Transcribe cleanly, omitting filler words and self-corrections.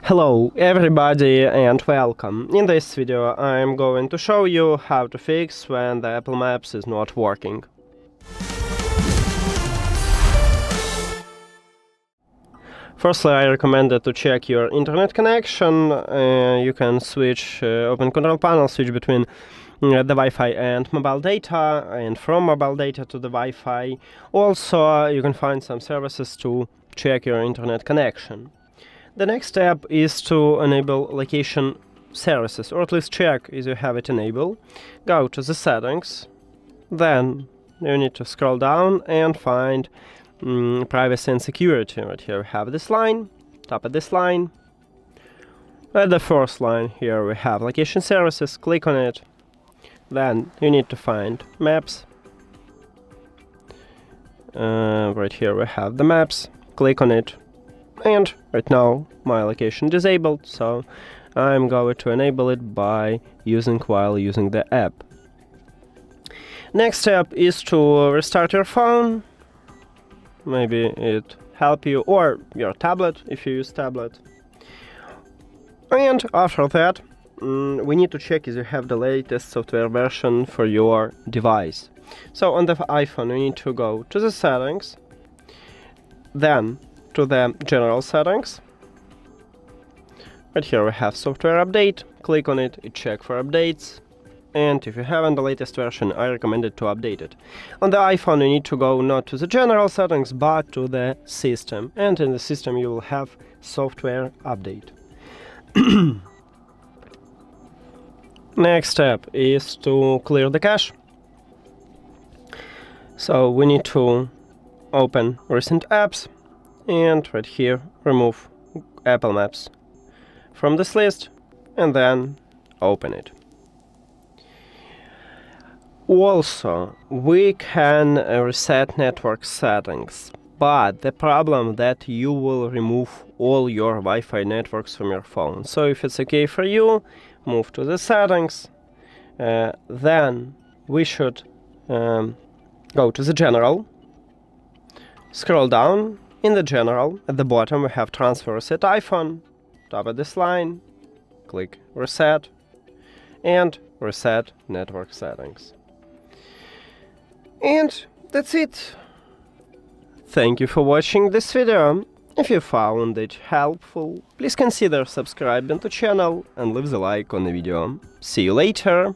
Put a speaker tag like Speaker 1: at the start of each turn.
Speaker 1: Hello everybody and welcome. In this video I'm going to show you how to fix when the Apple Maps is not working. Firstly, I recommend to check your internet connection. You can switch, open control panel, switch between the Wi-Fi and mobile data, and from mobile data to the Wi-Fi. Also, you can find some services to check your internet connection. The next step is to enable location services, or at least check if you have it enabled. Go to the settings, then you need to scroll down and find privacy and security. Right here we have this line, tap at this line. At the first line here we have location services, click on it. Then you need to find maps. Right here we have the maps, click on it. And right now my location disabled, so I'm going to enable it by using the app. Next step is to restart your phone. Maybe it help you, or your tablet if you use tablet. And after that, we need to check if you have the latest software version for your device. So on the iPhone you need to go to the settings, then to the general settings. Right here we have software update, click on it, check for updates, and if you haven't the latest version, I recommend it to update it. On the iPhone you need to go not to the general settings but to the system, and in the system you will have software update. Next step is to clear the cache. So we need to open recent apps, and right here remove Apple Maps from this list and then open it. Also, we can reset network settings, but the problem that you will remove all your Wi-Fi networks from your phone. So if it's okay for you, move to the settings, then we should go to the general, scroll down. In the general, at the bottom we have transfer reset iPhone, tap at this line, click reset, and reset network settings. And that's it. Thank you for watching this video. If you found it helpful, please consider subscribing to the channel and leave the like on the video. See you later!